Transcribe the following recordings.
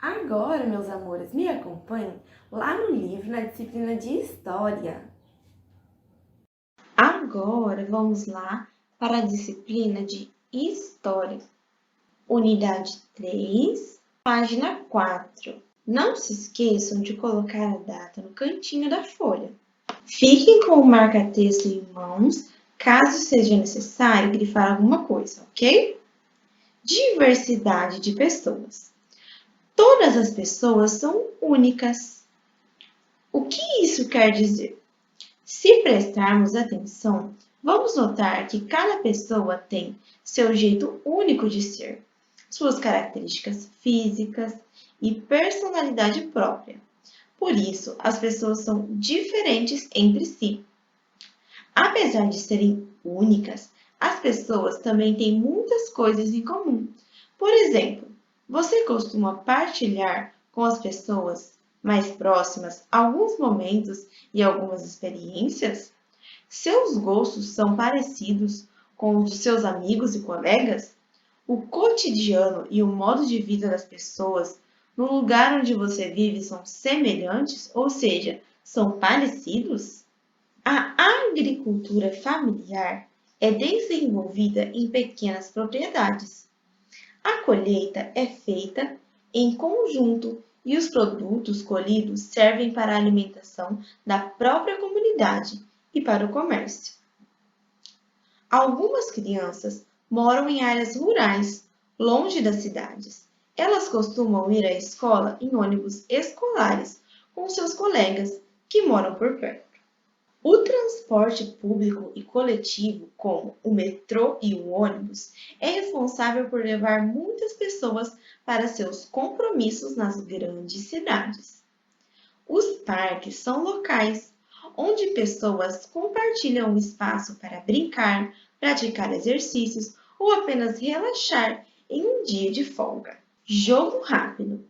Agora, meus amores, me acompanhem lá no livro, na disciplina de História. Agora, vamos lá para a disciplina de História. Unidade 3, página 4. Não se esqueçam de colocar a data no cantinho da folha. Fiquem com o marca-texto em mãos, caso seja necessário grifar alguma coisa, ok? Diversidade de pessoas. Todas as pessoas são únicas. O que isso quer dizer? Se prestarmos atenção, vamos notar que cada pessoa tem seu jeito único de ser, suas características físicas e personalidade própria. Por isso, as pessoas são diferentes entre si. Apesar de serem únicas, as pessoas também têm muitas coisas em comum. Por exemplo, você costuma partilhar com as pessoas mais próximas alguns momentos e algumas experiências? Seus gostos são parecidos com os de seus amigos e colegas? O cotidiano e o modo de vida das pessoas no lugar onde você vive são semelhantes, ou seja, são parecidos? A agricultura familiar é desenvolvida em pequenas propriedades. A colheita é feita em conjunto e os produtos colhidos servem para a alimentação da própria comunidade e para o comércio. Algumas crianças moram em áreas rurais, longe das cidades. Elas costumam ir à escola em ônibus escolares com seus colegas que moram por perto. O transporte público e coletivo, como o metrô e o ônibus, é responsável por levar muitas pessoas para seus compromissos nas grandes cidades. Os parques são locais onde pessoas compartilham um espaço para brincar, praticar exercícios ou apenas relaxar em um dia de folga. Jogo rápido.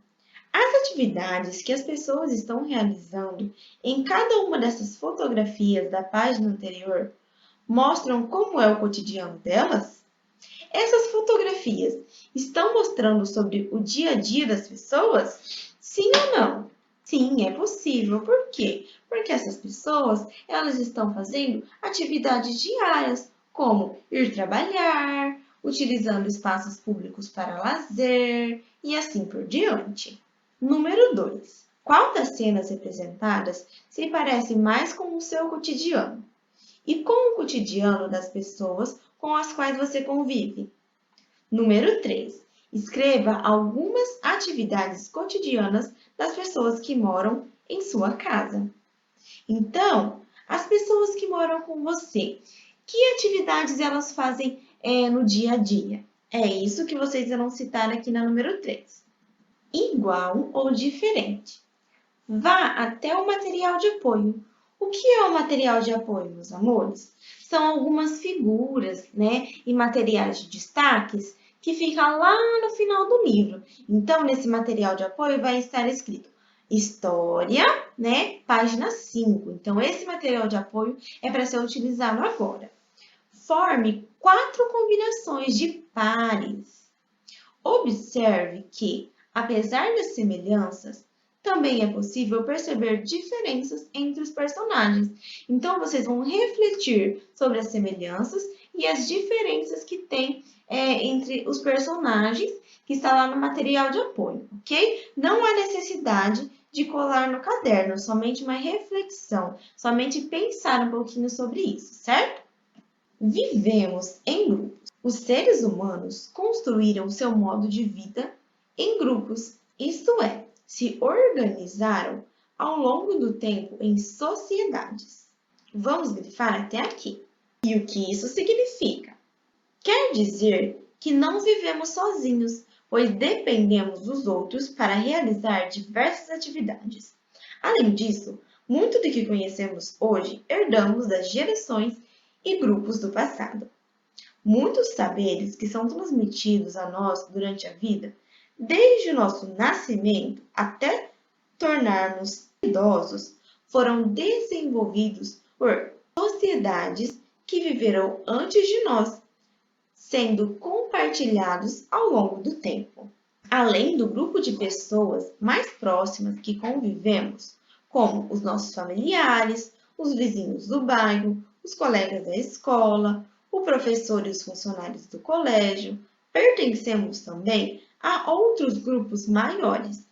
As atividades que as pessoas estão realizando em cada uma dessas fotografias da página anterior mostram como é o cotidiano delas? Essas fotografias estão mostrando sobre o dia a dia das pessoas? Sim ou não? Sim, é possível. Por quê? Porque essas pessoas, elas estão fazendo atividades diárias, como ir trabalhar, utilizando espaços públicos para lazer e assim por diante. Número 2. Qual das cenas representadas se parece mais com o seu cotidiano? E com o cotidiano das pessoas com as quais você convive? Número 3. Escreva algumas atividades cotidianas das pessoas que moram em sua casa. Então, as pessoas que moram com você, que atividades elas fazem no dia a dia? É isso que vocês irão citar aqui na número 3. Igual ou diferente. Vá até o material de apoio. O que é o material de apoio, meus amores? São algumas figuras, e materiais de destaques que ficam lá no final do livro. Então, nesse material de apoio vai estar escrito História, página 5. Então, esse material de apoio é para ser utilizado agora. Forme 4 combinações de pares. Observe que, apesar das semelhanças, também é possível perceber diferenças entre os personagens. Então, vocês vão refletir sobre as semelhanças e as diferenças que tem entre os personagens que está lá no material de apoio, ok? Não há necessidade de colar no caderno, somente uma reflexão, somente pensar um pouquinho sobre isso, certo? Vivemos em grupos. Os seres humanos construíram seu modo de vida em grupos, isto é, se organizaram ao longo do tempo em sociedades. Vamos grifar até aqui. E o que isso significa? Quer dizer que não vivemos sozinhos, pois dependemos dos outros para realizar diversas atividades. Além disso, muito do que conhecemos hoje herdamos das gerações e grupos do passado. Muitos saberes que são transmitidos a nós durante a vida, desde o nosso nascimento até tornarmos idosos, foram desenvolvidos por sociedades que viveram antes de nós, sendo compartilhados ao longo do tempo. além do grupo de pessoas mais próximas que convivemos, como os nossos familiares, os vizinhos do bairro, os colegas da escola, o professor e os funcionários do colégio, pertencemos também a outros grupos maiores.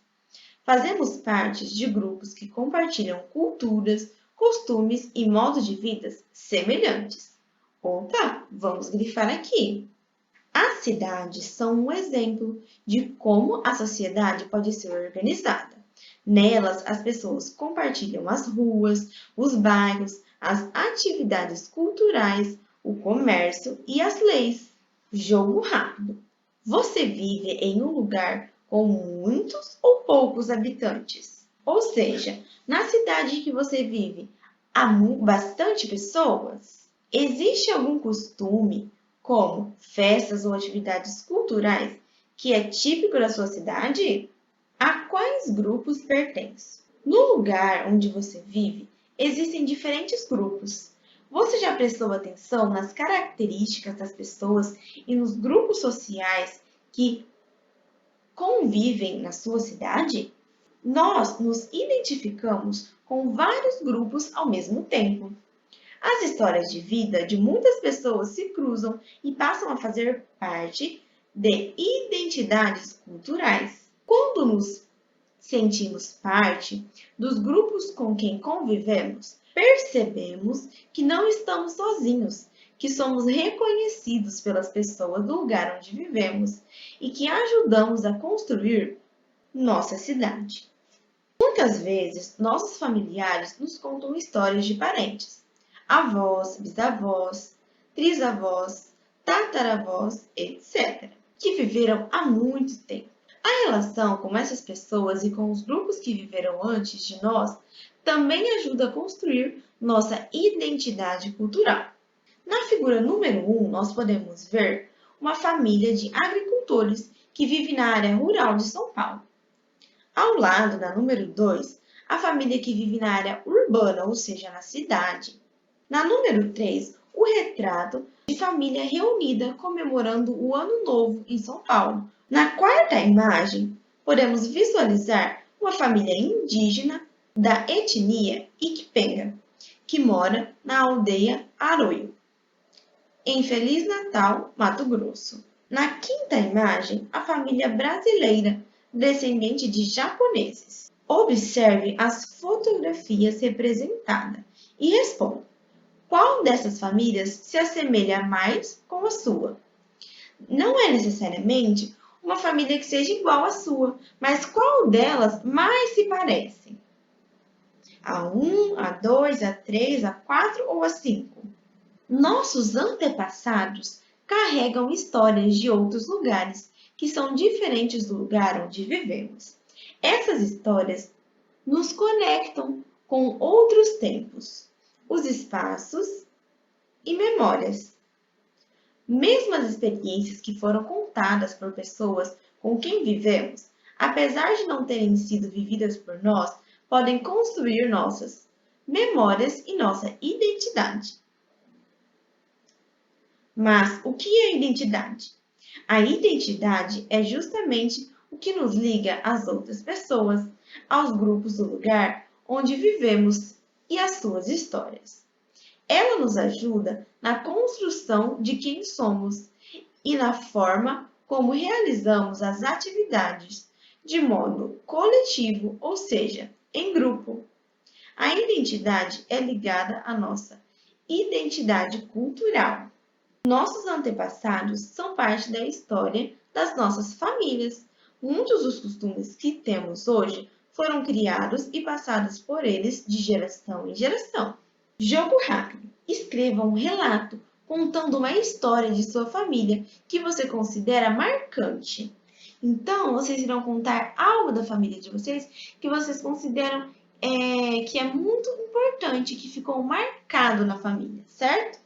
Fazemos parte de grupos que compartilham culturas, costumes e modos de vida semelhantes. Opa, vamos grifar aqui. As cidades são um exemplo de como a sociedade pode ser organizada. Nelas, as pessoas compartilham as ruas, os bairros, as atividades culturais, o comércio e as leis. Jogo rápido. Você vive em um lugar com muitos ou poucos habitantes? Ou seja, na cidade que você vive, há bastante pessoas? Existe algum costume, como festas ou atividades culturais, que é típico da sua cidade? A quais grupos pertence? No lugar onde você vive, existem diferentes grupos. Você já prestou atenção nas características das pessoas e nos grupos sociais que convivem na sua cidade? Nós nos identificamos com vários grupos ao mesmo tempo. As histórias de vida de muitas pessoas se cruzam e passam a fazer parte de identidades culturais. Quando nos sentimos parte dos grupos com quem convivemos, percebemos que não estamos sozinhos, que somos reconhecidos pelas pessoas do lugar onde vivemos e que ajudamos a construir nossa cidade. Muitas vezes, nossos familiares nos contam histórias de parentes, avós, bisavós, trisavós, tataravós, etc., que viveram há muito tempo. A relação com essas pessoas e com os grupos que viveram antes de nós também ajuda a construir nossa identidade cultural. Na figura número 1, nós podemos ver uma família de agricultores que vive na área rural de São Paulo. Ao lado da número 2, a família que vive na área urbana, ou seja, na cidade. Na número 3, o retrato de família reunida comemorando o Ano Novo em São Paulo. Na quarta imagem, podemos visualizar uma família indígena da etnia Iquipenga, que mora na aldeia Arroio, em Feliz Natal, Mato Grosso. Na quinta imagem, a família brasileira, descendente de japoneses. Observe as fotografias representadas e responda: qual dessas famílias se assemelha mais com a sua? Não é necessariamente uma família que seja igual à sua, mas qual delas mais se parece? A 1, a 2, a 3, a 4 ou a 5? Nossos antepassados carregam histórias de outros lugares que são diferentes do lugar onde vivemos. Essas histórias nos conectam com outros tempos, os espaços e memórias. Mesmo as experiências que foram contadas por pessoas com quem vivemos, apesar de não terem sido vividas por nós, podem construir nossas memórias e nossa identidade. Mas o que é identidade? A identidade é justamente o que nos liga às outras pessoas, aos grupos do lugar onde vivemos e às suas histórias. Ela nos ajuda na construção de quem somos e na forma como realizamos as atividades de modo coletivo, ou seja, em grupo. A identidade é ligada à nossa identidade cultural. Nossos antepassados são parte da história das nossas famílias. Muitos dos costumes que temos hoje foram criados e passados por eles de geração em geração. Jogo rápido. Escreva um relato contando uma história de sua família que você considera marcante. Então, vocês irão contar algo da família de vocês que vocês consideram que é muito importante, que ficou marcado na família, certo?